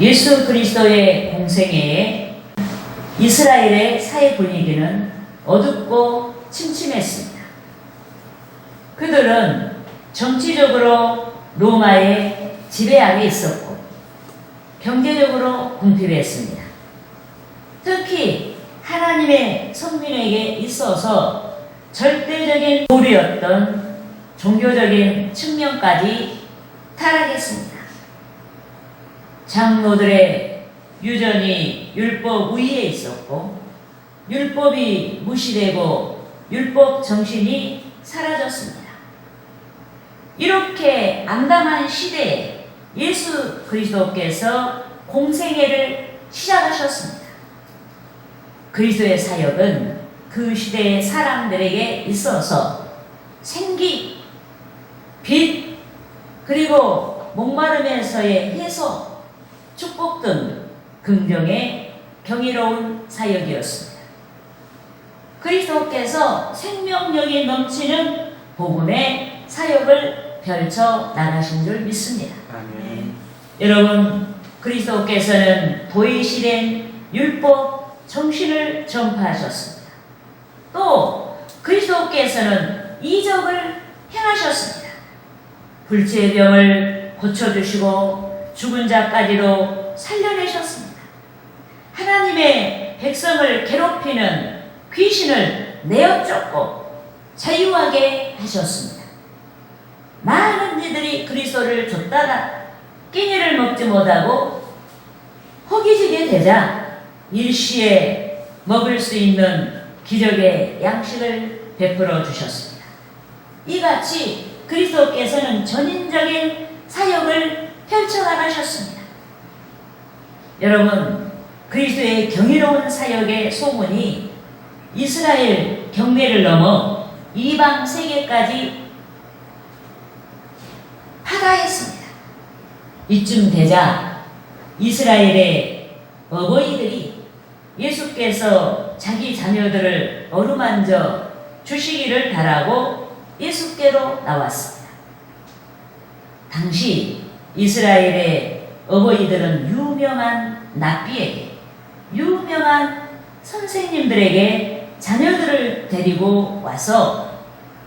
예수 그리스도의 공생애에 이스라엘의 사회 분위기는 어둡고 침침했습니다. 그들은 정치적으로 로마의 지배 아래 있었고 경제적으로 궁핍했습니다. 특히 하나님의 선민에게 있어서 절대적인 보류였던 종교적인 측면까지 타락했습니다. 장로들의 유전이 율법 위에 있었고 율법이 무시되고 율법 정신이 사라졌습니다. 이렇게 암담한 시대에 예수 그리스도께서 공생애를 시작하셨습니다. 그리스도의 사역은 그 시대의 사람들에게 있어서 생기, 빛, 그리고 목마름에서의 해소, 축복 등 긍정의 경이로운 사역이었습니다. 그리스도께서 생명력이 넘치는 복음의 사역을 펼쳐 나가신 줄 믿습니다. 아멘. 여러분, 그리스도께서는 도의시된 율법 정신을 전파하셨습니다. 또 그리스도께서는 이적을 행하셨습니다. 불치의 병을 고쳐주시고 죽은 자까지도 살려내셨습니다. 하나님의 백성을 괴롭히는 귀신을 내어쫓고 자유하게 하셨습니다. 많은 이들이 그리스도를 줬다가 끼니를 먹지 못하고 허기지게 되자 일시에 먹을 수 있는 기적의 양식을 베풀어 주셨습니다. 이같이 그리스도께서는 전인적인 사역을 펼쳐나가셨습니다. 여러분, 그리스도의 경이로운 사역의 소문이 이스라엘 경계를 넘어 이방 세계까지 파다했습니다. 이쯤 되자 이스라엘의 어버이들이 예수께서 자기 자녀들을 어루만져 주시기를 바라고 예수께로 나왔습니다. 당시 이스라엘의 어버이들은 유명한 랍비에게, 유명한 선생님들에게 자녀들을 데리고 와서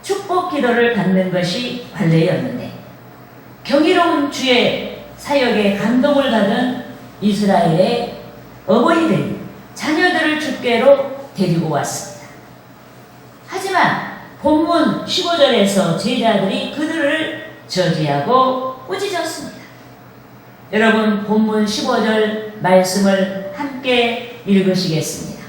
축복 기도를 받는 것이 관례였는데, 경이로운 주의 사역에 감동을 받은 이스라엘의 어버이들이 자녀들을 주께로 데리고 왔습니다. 하지만 본문 15절에서 제자들이 그들을 저지하고 꾸짖었습니다. 여러분, 본문 15절 말씀을 함께 읽으시겠습니다.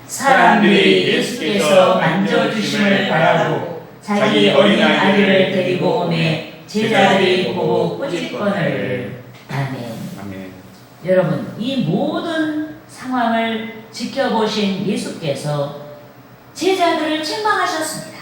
사람들이 예수께서 만져주심을 바라고 자기 어린 아기를 데리고 오매 제자들이 보고 꾸짖거늘. 아멘. 아멘. 여러분, 이 모든 상황을 지켜보신 예수께서 제자들을 책망하셨습니다.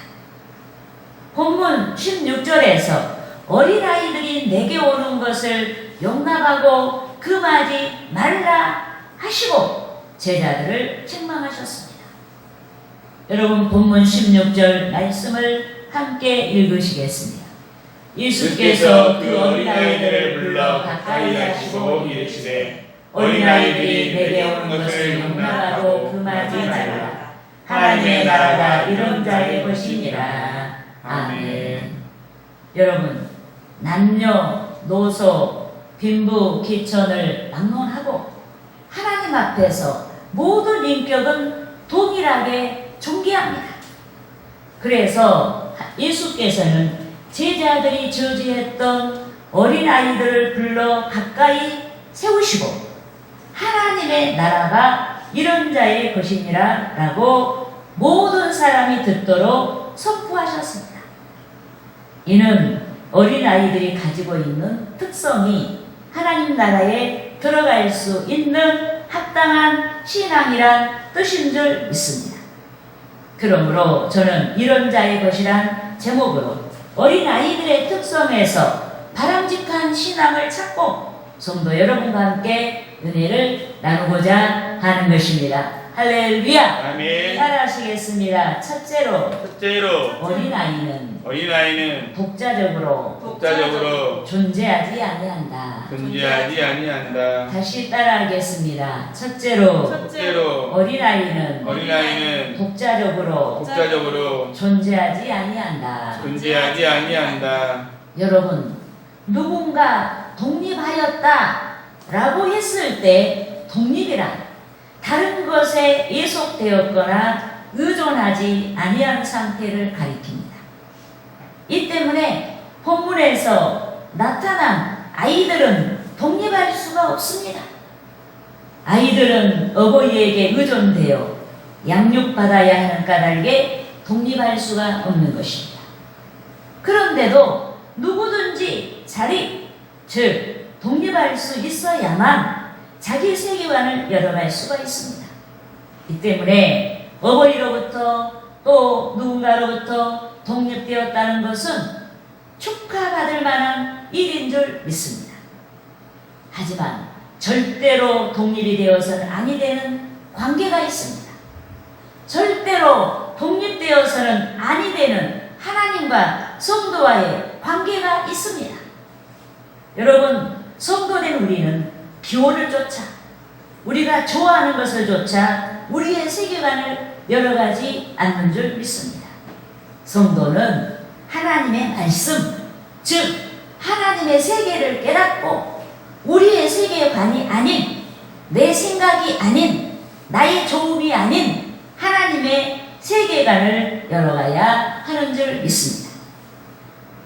본문 16절에서 어린아이들이 내게 오는 것을 용납하고 금하지 말라 하시고 제자들을 책망하셨습니다. 여러분, 본문 16절 말씀을 함께 읽으시겠습니다. 예수께서 그 어린아이들을 불러 가까이 하시고 이르시되 어린아이들이 내게 오는 것을 용납하고 금하지 말라. 하나님의 나라가 이런 자의 것이니라. 아멘. 여러분, 남녀, 노소, 빈부, 귀천을 막론하고 하나님 앞에서 모든 인격은 동일하게 존귀합니다. 그래서 예수께서는 제자들이 저지했던 어린아이들을 불러 가까이 세우시고 하나님의 나라가 이런 자의 것이니라 라고 모든 사람이 듣도록 선포하셨습니다. 이는 어린아이들이 가지고 있는 특성이 하나님 나라에 들어갈 수 있는 합당한 신앙이란 뜻인 줄 믿습니다. 그러므로 저는 이런 자의 것이란 제목으로 어린아이들의 특성에서 바람직한 신앙을 찾고 성도 여러분과 함께 은혜를 나누고자 하는 것입니다. 할렐루야. 아멘. 따라하시겠습니다. 첫째로 첫째로 어린아이는 독자적으로 존재하지 아니한다. 존재하지 아니한다. 다시 따라하겠습니다. 첫째로 어린아이는 독자적으로 존재하지 아니한다. 존재하지 아니한다. 여러분, 누군가 독립하였다 라고 했을 때 독립이란 다른 것에 예속되었거나 의존하지 아니한 상태를 가리킵니다. 이 때문에 본문에서 나타난 아이들은 독립할 수가 없습니다. 아이들은 어버이에게 의존되어 양육받아야 하는 까닭에 독립할 수가 없는 것입니다. 그런데도 누구든지 즉 독립할 수 있어야만 자기 세계관을 열어갈 수가 있습니다. 이 때문에 어버이로부터 또 누군가로부터 독립되었다는 것은 축하받을 만한 일인 줄 믿습니다. 하지만 절대로 독립이 되어서는 아니 되는 관계가 있습니다. 절대로 독립되어서는 아니 되는 하나님과 성도와의 관계가 있습니다. 여러분, 성도된 우리는 기호를 쫓아 우리가 좋아하는 것을 쫓아 우리의 세계관을 열어가지 않는 줄 믿습니다. 성도는 하나님의 말씀, 즉 하나님의 세계를 깨닫고 우리의 세계관이 아닌, 내 생각이 아닌, 나의 좋음이 아닌 하나님의 세계관을 열어가야 하는 줄 믿습니다.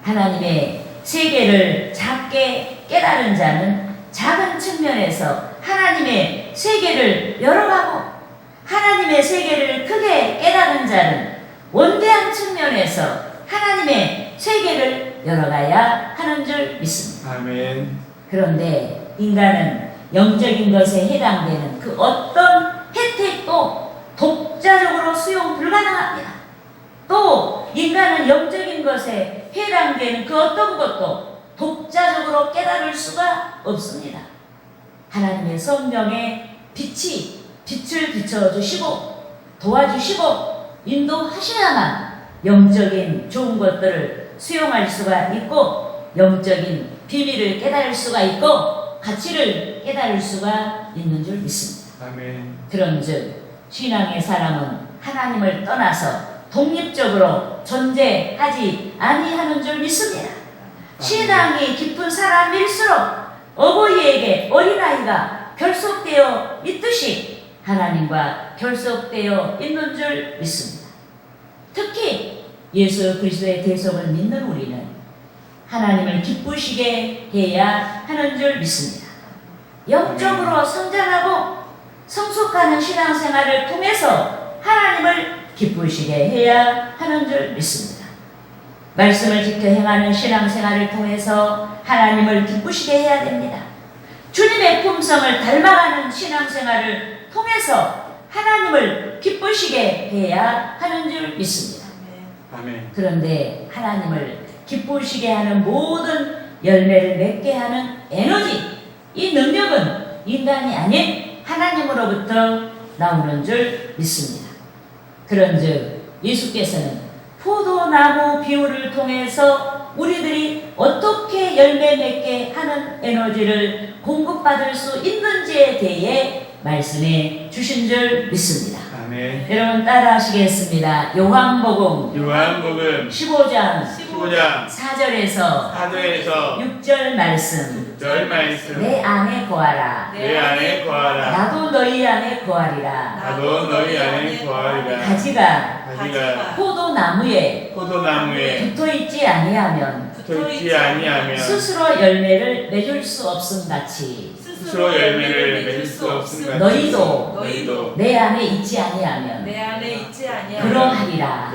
하나님의 세계를 작게 깨달은 자는 작은 측면에서 하나님의 세계를 열어가고, 하나님의 세계를 크게 깨달은 자는 원대한 측면에서 하나님의 세계를 열어가야 하는 줄 믿습니다. 아멘. 그런데 인간은 영적인 것에 해당되는 그 어떤 혜택도 독자적으로 수용 불가능합니다. 또 인간은 영적인 것에 해당되는 그 어떤 것도 독자적으로 깨달을 수가 없습니다. 하나님의 성령의 빛을 비춰주시고 도와주시고 인도하셔야만 영적인 좋은 것들을 수용할 수가 있고, 영적인 비밀을 깨달을 수가 있고, 가치를 깨달을 수가 있는 줄 믿습니다. 아멘. 그런즉 신앙의 사람은 하나님을 떠나서 독립적으로 존재하지 아니하는 줄 믿습니다. 신앙이 깊은 사람일수록 어버이에게 어린아이가 결속되어 있듯이 하나님과 결속되어 있는 줄 믿습니다. 특히 예수 그리스도의 대속을 믿는 우리는 하나님을 기쁘시게 해야 하는 줄 믿습니다. 영적으로 성장하고 성숙하는 신앙생활을 통해서 하나님을 기쁘시게 해야 하는 줄 믿습니다. 말씀을 지켜 행하는 신앙생활을 통해서 하나님을 기쁘시게 해야 됩니다. 주님의 품성을 닮아가는 신앙생활을 통해서 하나님을 기쁘시게 해야 하는 줄 믿습니다. 아멘. 그런데 하나님을 기쁘시게 하는 모든 열매를 맺게 하는 에너지, 이 능력은 인간이 아닌 하나님으로부터 나오는 줄 믿습니다. 그런즉 예수께서는 포도나무 비유를 통해서 우리들이 어떻게 열매 맺게 하는 에너지를 공급받을 수 있는지에 대해 말씀해 주신 줄 믿습니다. 아멘. 여러분 따라하시겠습니다. 요한복음 15장 4절에서 6절 말씀. 내 안에 거하라. 나도 너희 안에 거하리라. 가지가 포도나무에 붙어있지 아니하면 스스로 열매를 맺을 수 없음 같이 너희도 내 안에 있지 아니하면 그러하리라.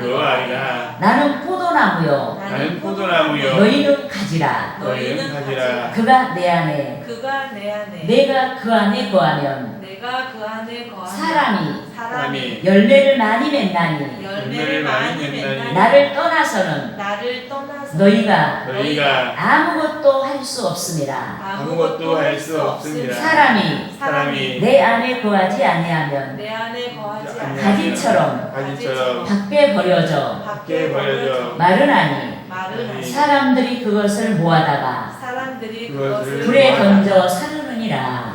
나는 포도나무요 너희는 가지라. 그가 내 안에 내가 그 안에 거하면 내가 그 안에 거하는 사람이 열매를 많이 맺나니 열매를 많이 맺나니 나를 떠나서는 너희가 아무것도 할 수 없음이라. 아무것도 할 수 없습니다. 사람이 내 안에 거하지 아니하면 가지처럼 밖에 버려져 마르나니 사람들이 그것을 모아다가 불에 던져 사르느니라.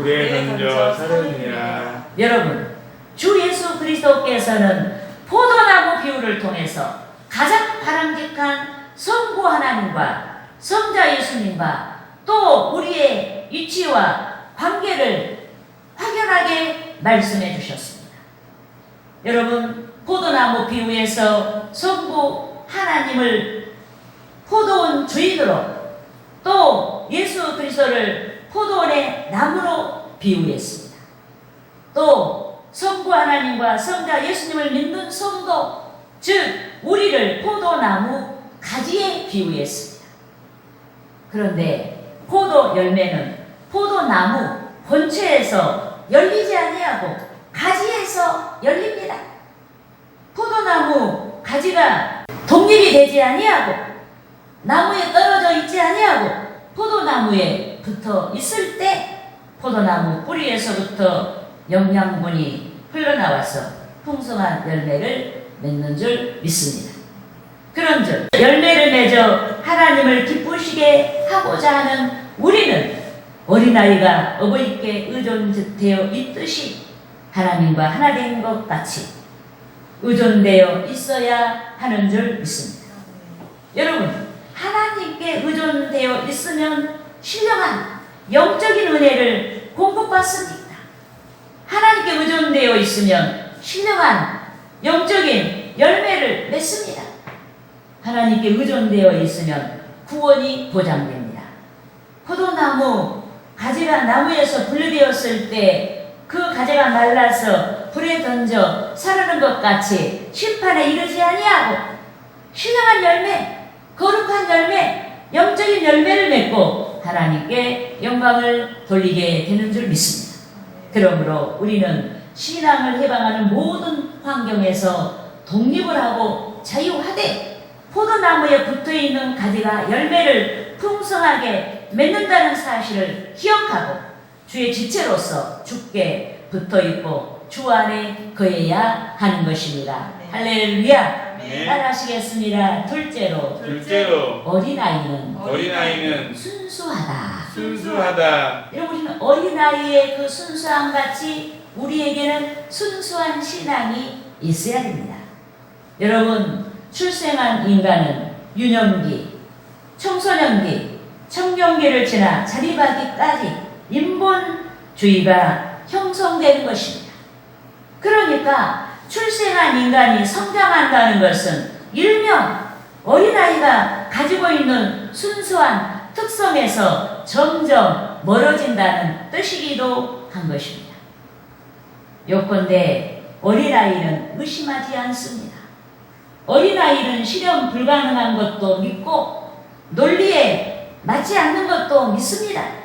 여러분, 주 예수 그리스도께서는 포도나무 비유를 통해서 가장 바람직한 성부 하나님과 성자 예수님과 또 우리의 위치와 관계를 확연하게 말씀해 주셨습니다. 여러분, 포도나무 비유에서 성부 하나님을 포도원 주인으로 또 예수 그리스도를 포도원의 나무로 비유했습니다. 또 성부 하나님과 성자 예수님을 믿는 성도, 즉 우리를 포도나무 가지에 비유했습니다. 그런데 포도 열매는 포도나무 본체에서 열리지 아니하고 가지에서 열립니다. 포도나무 가지가 독립이 되지 아니하고 나무에 떨어져 있지 아니하고 포도나무에 붙어 있을 때 포도나무 뿌리에서부터 영양분이 흘러나와서 풍성한 열매를 맺는 줄 믿습니다. 그런즉 열매를 맺어 하나님을 기쁘시게 하고자 하는 우리는 어린아이가 어버이께 의존되어 있듯이 하나님과 하나 된 것 같이 의존되어 있어야 하는 줄 믿습니다. 여러분, 하나님께 의존되어 있으면 신령한 영적인 은혜를 공급받습니다. 하나님께 의존되어 있으면 신령한 영적인 열매를 맺습니다. 하나님께 의존되어 있으면 구원이 보장됩니다. 포도나무 가지가 나무에서 분리되었을 때 그 가지가 말라서 불에 던져 사르는 것 같이 심판에 이르지 아니하고 신령한 열매, 거룩한 열매, 영적인 열매를 맺고 하나님께 영광을 돌리게 되는 줄 믿습니다. 그러므로 우리는 신앙을 해방하는 모든 환경에서 독립을 하고 자유하되 포도나무에 붙어있는 가지가 열매를 풍성하게 맺는다는 사실을 기억하고 주의 지체로서 주께 붙어있고 주 안에 거해야 하는 것입니다. 네. 할렐루야. 네. 따라하시겠습니다. 둘째로 어린아이는 순수하다. 여러분, 우리는 어린아이의 그 순수함 같이 우리에게는 순수한 신앙이 있어야 됩니다. 여러분, 출생한 인간은 유년기, 청소년기, 청년기를 지나 자립하기까지 인본주의가 형성되는 것입니다. 그러니까 출생한 인간이 성장한다는 것은 일명 어린아이가 가지고 있는 순수한 특성에서 점점 멀어진다는 뜻이기도 한 것입니다. 요컨대 어린아이는 의심하지 않습니다. 어린아이는 실현 불가능한 것도 믿고 논리에 맞지 않는 것도 믿습니다.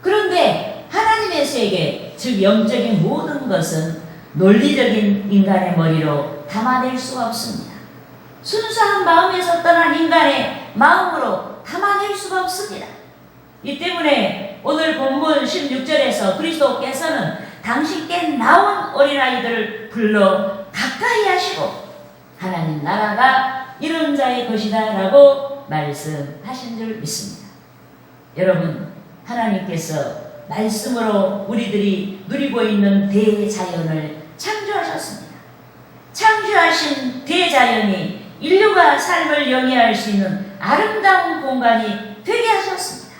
그런데 하나님의 세계, 즉 영적인 모든 것은 논리적인 인간의 머리로 담아낼 수가 없습니다. 순수한 마음에서 떠난 인간의 마음으로 담아낼 수가 없습니다. 이 때문에 오늘 본문 16절에서 그리스도께서는 당신께 나온 어린아이들을 불러 가까이 하시고 하나님 나라가 이런 자의 것이다 라고 말씀하신 줄 믿습니다. 여러분, 하나님께서 말씀으로 우리들이 누리고 있는 대자연을 창조하셨습니다. 창조하신 대자연이 인류가 삶을 영위할 수 있는 아름다운 공간이 되게 하셨습니다.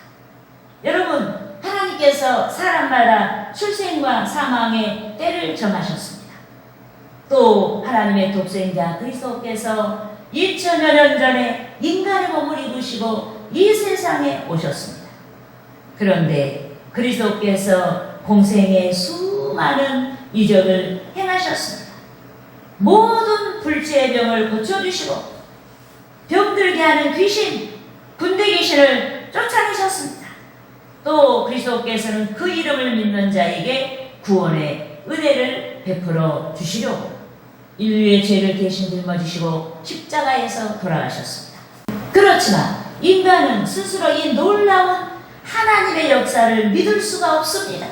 여러분, 하나님께서 사람마다 출생과 사망의 때를 정하셨습니다. 또 하나님의 독생자 그리스도께서 2000여 년 전에 인간의 몸을 입으시고 이 세상에 오셨습니다. 그런데 그리스도께서 공생의 수많은 이적을 행하셨습니다. 모든 불치의 병을 고쳐주시고 병들게 하는 귀신, 군대 귀신을 쫓아내셨습니다. 또 그리스도께서는 그 이름을 믿는 자에게 구원의 은혜를 베풀어 주시려고 인류의 죄를 대신 짊어지시고 십자가에서 돌아가셨습니다. 그렇지만 인간은 스스로 이 놀라운 하나님의 역사를 믿을 수가 없습니다.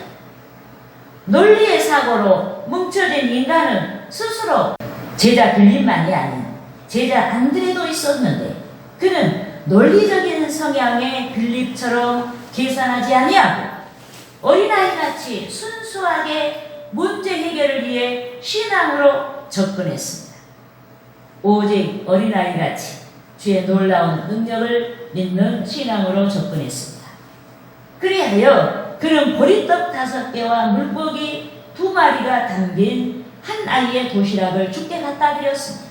논리의 사고로 뭉쳐진 인간은 스스로 제자 빌립만이 아닌 제자 안드레도 있었는데 그는 논리적인 성향의 빌립처럼 계산하지 아니하고 어린아이같이 순수하게 문제 해결을 위해 신앙으로 접근했습니다. 오직 어린아이같이 주의 놀라운 능력을 믿는 신앙으로 접근했습니다. 그리하여 그는 보리떡 5개와 물고기 2마리가 담긴 한 아이의 도시락을 주께 갖다 드렸습니다.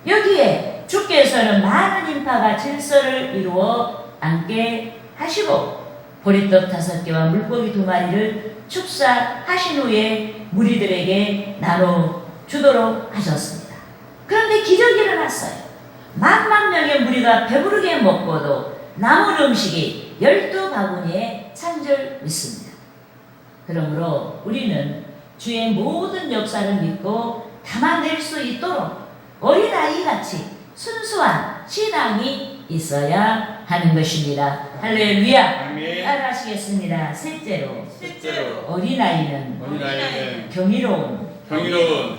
여기에 주께서는 많은 인파가 질서를 이루어 앉게 하시고 보리떡 5개와 물고기 2마리를 축사하신 후에 무리들에게 나눠주도록 하셨습니다. 그런데 기적이 일어났어요. 10,000명의 무리가 배부르게 먹고도 남은 음식이 12바구니에 찬 줄 믿습니다. 그러므로 우리는 주의 모든 역사를 믿고 담아낼 수 있도록 어린아이같이 순수한 신앙이 있어야 하는 것입니다. 할렐루야. 아멘. 따라하시겠습니다. 셋째로 실제로 어린아이는 경이로운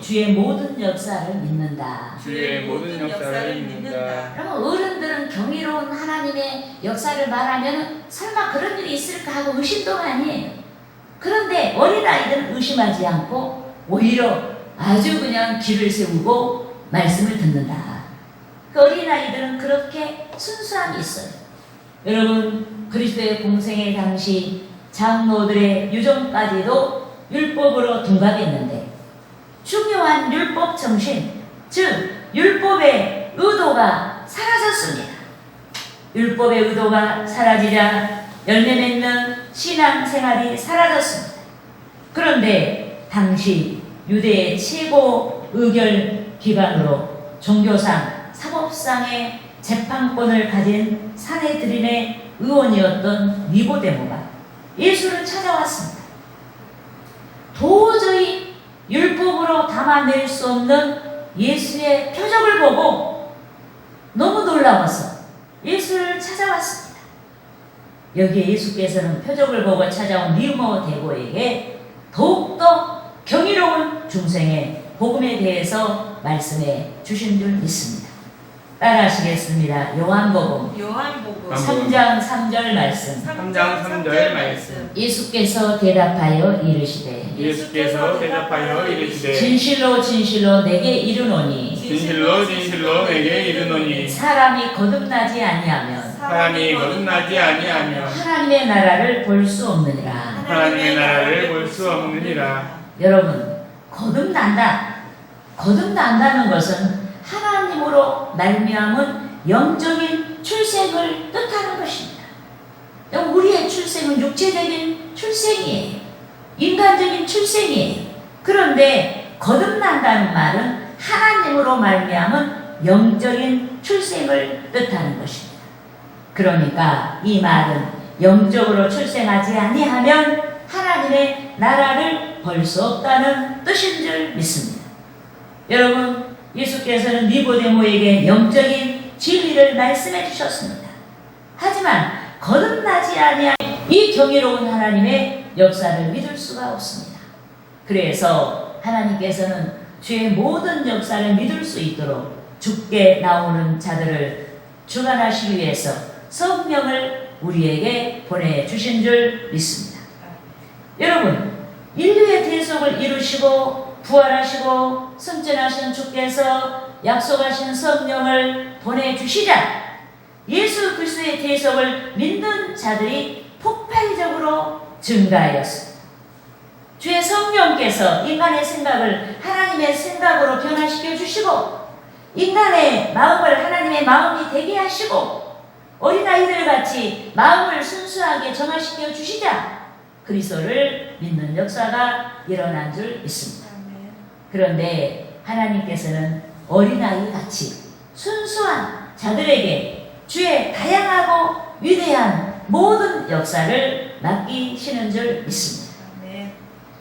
주의 모든 역사를 믿는다. 주의 모든 역사를 믿는다. 그럼 어른들은 경이로운 하나님의 역사를 말하면 설마 그런 일이 있을까 하고 의심도 많이 해요. 그런데 어린아이들은 의심하지 않고 오히려 아주 그냥 귀를 세우고 말씀을 듣는다. 그 어린아이들은 그렇게 순수함이 있어요. 여러분, 그리스도의 공생의 당시 장로들의 유정까지도 율법으로 둔갑했는데 중요한 율법 정신, 즉 율법의 의도가 사라졌습니다. 율법의 의도가 사라지자 열매 맺는 신앙생활이 사라졌습니다. 그런데 당시 유대의 최고 의결 기관으로 종교상, 사법상의 재판권을 가진 사내들인의 의원이었던 니고데모가 예수를 찾아왔습니다. 도저히 율법으로 담아낼 수 없는 예수의 표적을 보고 너무 놀라워서 예수를 찾아왔습니다. 여기에 예수께서는 표적을 보고 찾아온 니고데모에게 더욱더 경이로운 중생의 복음에 대해서 말씀해 주신 줄 믿습니다. 따라하시겠습니다. 요한복음 3장 3절 말씀. 3장 3절 말씀. 예수께서 대답하여 이르시되 진실로 진실로 내게 이르노니 진실로 내게 이르노니 사람이 거듭나지 아니하면 하나님의 나라를 볼 수 없느니라. 여러분, 거듭난다는 것은 하나님으로 말미암은 영적인 출생을 뜻하는 것입니다. 우리의 출생은 육체적인 출생이에요. 인간적인 출생이에요. 그런데 거듭난다는 말은 하나님으로 말미암은 영적인 출생을 뜻하는 것입니다. 그러니까 이 말은 영적으로 출생하지 아니하면 하나님의 나라를 볼 수 없다는 뜻인 줄 믿습니다. 여러분, 예수께서는 니고데모에게 영적인 진리를 말씀해 주셨습니다. 하지만 거듭나지 아니한 이 경이로운 하나님의 역사를 믿을 수가 없습니다. 그래서 하나님께서는 주의 모든 역사를 믿을 수 있도록 주께 나오는 자들을 주관하시기 위해서 성령을 우리에게 보내주신 줄 믿습니다. 여러분, 인류의 대속을 이루시고 부활하시고 승천하신 주께서 약속하신 성령을 보내주시자 예수 그리스도의 대속을 믿는 자들이 폭발적으로 증가하였습니다. 주의 성령께서 인간의 생각을 하나님의 생각으로 변화시켜 주시고 인간의 마음을 하나님의 마음이 되게 하시고 어린아이들 같이 마음을 순수하게 정화시켜 주시자 그리스도를 믿는 역사가 일어난 줄 믿습니다. 그런데 하나님께서는 어린아이 같이 순수한 자들에게 주의 다양하고 위대한 모든 역사를 맡기시는 줄 믿습니다.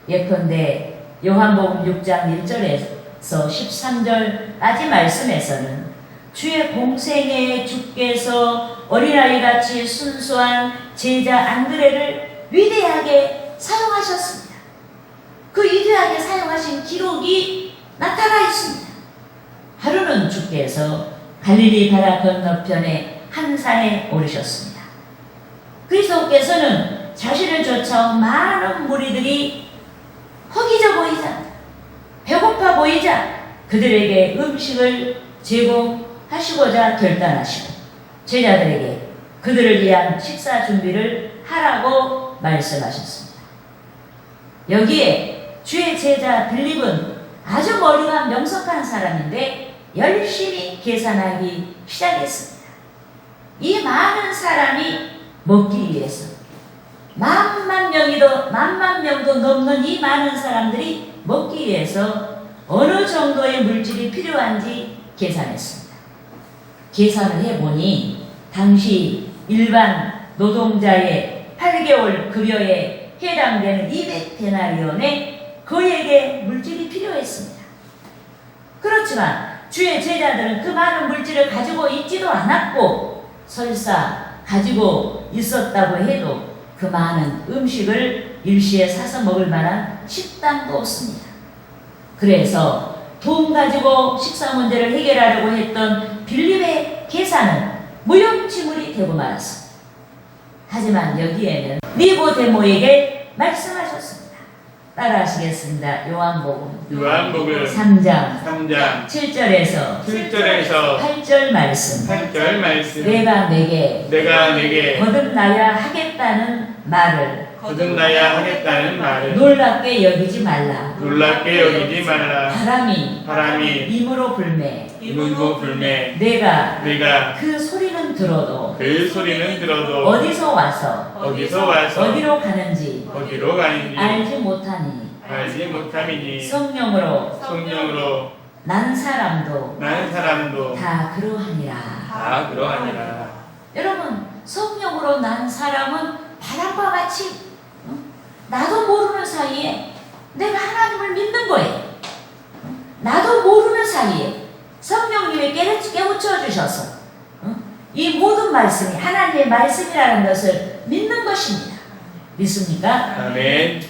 예컨대 요한복음 6장 1절에서 13절까지 말씀에서는 주의 공생에 주께서 어린아이같이 순수한 제자 안드레를 위대하게 사용하셨습니다. 그 위대하게 사용하신 기록이 나타나 있습니다. 하루는 주께서 갈릴리 바다 건너편의 한 산에 오르셨습니다. 그리스도께서는 자신을 쫓아온 많은 무리들이 허기져 보이자, 배고파 보이자 그들에게 음식을 제공하시고자 결단하시고 제자들에게 그들을 위한 식사 준비를 하라고 말씀하셨습니다. 여기에 주의 제자 빌립은 아주 머리가 명석한 사람인데 열심히 계산하기 시작했습니다. 이 많은 사람이 먹기 위해서 만만 명도 넘는 이 많은 사람들이 먹기 위해서 어느 정도의 물질이 필요한지 계산했습니다. 계산을 해보니 당시 일반 노동자의 8개월 급여에 해당되는 200데나리온에 그에게 물질이 필요했습니다. 그렇지만 주의 제자들은 그 많은 물질을 가지고 있지도 않았고 설사 가지고 있었다고 해도 그 많은 음식을 일시에 사서 먹을 만한 식당도 없습니다. 그래서 돈 가지고 식사 문제를 해결하려고 했던 빌립의 계산은 무용지물이 되고 말았습니다. 하지만 여기에는 니고데모에게 말씀하셨습니다. 따라하시겠습니다. 요한복음 3장 7절에서 8절 말씀. 내가 내게 거듭나야 하겠다는 말을 놀랍게 여기지 말라. 바람이 임으로 불매. 내가 그 소리는 들어도 어디서 와서 어디로 가는지 알지 못하니 성령으로 난 사람도 다 그러하니라. 여러분, 성령으로 난 사람은 바람과 같이 나도 모르는 사이에 내가 하나님을 믿는 거예요. 나도 모르는 사이에 성령님이 깨우쳐 주셔서 이 모든 말씀이 하나님의 말씀이라는 것을 믿는 것입니다. 믿습니까? 아멘.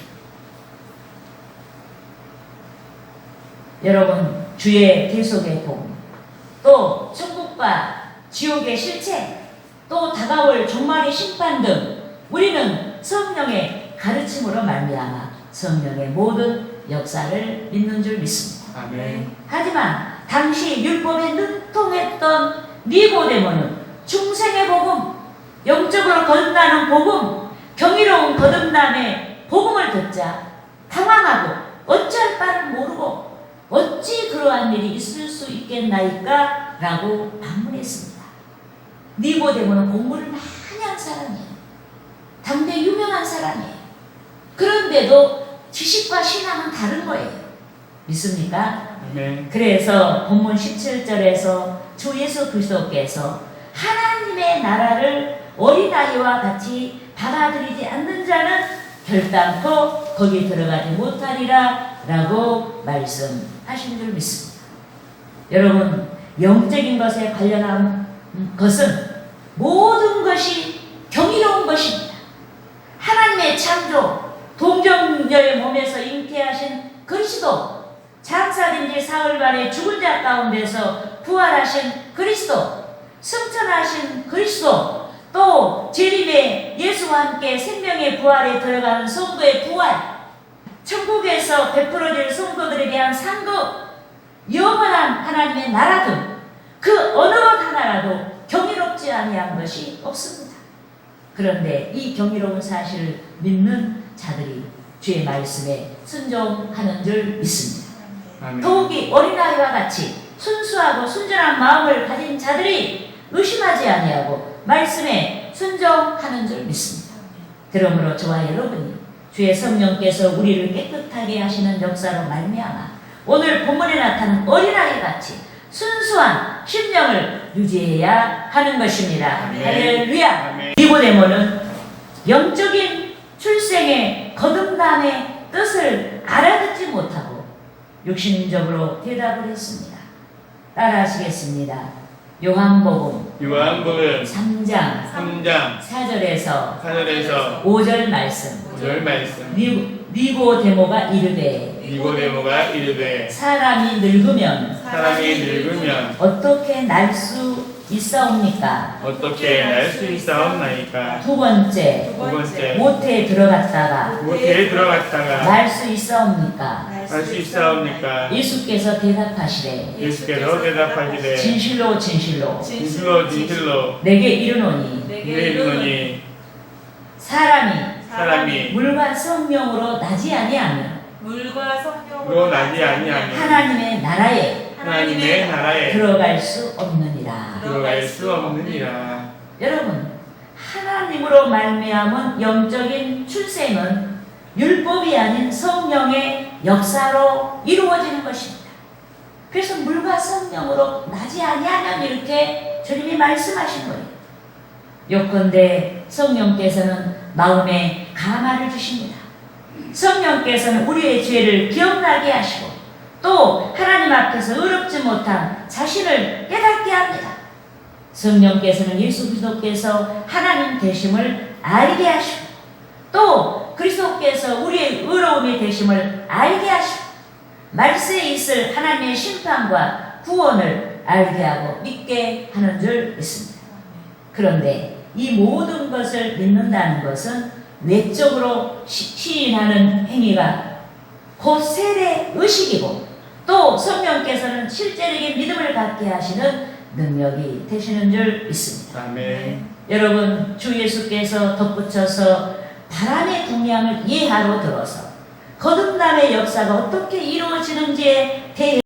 여러분, 주의 계속의 복음, 또 천국과 지옥의 실체, 또 다가올 종말의 심판 등 우리는 성령의 가르침으로 말미암아 성령의 모든 역사를 믿는 줄 믿습니다. 아멘. 하지만 당시 율법에 능통했던 니고데모는 중생의 복음, 영적으로 거듭나는 복음, 경이로운 거듭남의 복음을 듣자 당황하고 어찌할 바를 모르고 어찌 그러한 일이 있을 수 있겠나이까? 라고 반문했습니다. 니고데모는 공부를 많이 한 사람이에요. 당대 유명한 사람이에요. 그런데도 지식과 신앙은 다른 거예요. 믿습니까? 아멘. 그래서 본문 17절에서 주 예수 그리스도께서 하나님의 나라를 어린아이와 같이 받아들이지 않는 자는 결단코 거기 들어가지 못하리라 라고 말씀하신 줄 믿습니다. 여러분, 영적인 것에 관련한 것은 모든 것이 경이로운 것입니다. 하나님의 창조, 동정녀의 몸에서 잉태하신 그리스도, 장사된 지 사흘 만에 죽은 자 가운데서 부활하신 그리스도, 승천하신 그리스도, 또 재림의 예수와 함께 생명의 부활에 들어가는 성도의 부활, 천국에서 베풀어질 성도들에 대한 상급, 영원한 하나님의 나라 등 그 어느 것 하나라도 경이롭지 아니한 것이 없습니다. 그런데 이 경이로운 사실을 믿는 자들이 주의 말씀에 순종하는 줄 믿습니다. 아멘. 더욱이 어린아이와 같이 순수하고 순전한 마음을 가진 자들이 의심하지 아니하고 말씀에 순종하는 줄 믿습니다. 그러므로 저와 여러분이 주의 성령께서 우리를 깨끗하게 하시는 역사로 말미암아 오늘 본문에 나타난 어린아이 같이 순수한 심령을 유지해야 하는 것입니다. 아멘. 할렐루야. 아멘. 니고데모는 영적인 출생의 거듭남의 뜻을 알아듣지 못하고 육신적으로 대답을 했습니다. 따라하시겠습니다. 요한복음 요한복음 3장 3장 4절에서 4절에서 5절 말씀. 5절 말씀. 니고데모가 이르되 니고데모가 이르되 사람이 늙으면 사람이 늙으면 어떻게 날 수 있사옵니까? 어떻게 날 수 있사옵나이까. 두 번째, 두 번째, 모태에 들어갔다가 모태에 들어갔다가 날 수 있사옵니까? 날 수 있사옵니까. 예수께서 대답하시되 예수께서 대답하시되 진실로 진실로 진실로 진실로 내게 이르노니 내게 이르노니 사람이 사람이 물과 성령으로 나지 아니하면 물과 로 성령으로 나지 아니하면 하나님의 나라에 하나님의 나라에 들어갈 수 없느니라. 들어갈 수 없느니라. 여러분, 하나님으로 말미암은 영적인 출생은 율법이 아닌 성령의 역사로 이루어지는 것입니다. 그래서 물과 성령으로 나지 아니하면 이렇게 주님이 말씀하신 거예요. 요컨대 성령께서는 마음에 감화를 주십니다. 성령께서는 우리의 죄를 기억나게 하시고 또 하나님 앞에서 의롭지 못한 자신을 깨닫게 합니다. 성령께서는 예수 그리스도께서 하나님 되심을 알게 하시고 또 그리스도께서 우리의 의로움이 되심을 알게 하시고 말세에 있을 하나님의 심판과 구원을 알게 하고 믿게 하는 줄 믿습니다. 그런데 이 모든 것을 믿는다는 것은 외적으로 시인하는 행위가 곧 세례 의식이고 또 성령께서는 실제적인 믿음을 갖게 하시는 능력이 되시는 줄 믿습니다. 아멘. 여러분, 주 예수께서 덧붙여서 바람의 동향을 이해하러 들어서 거듭남의 역사가 어떻게 이루어지는지에 대해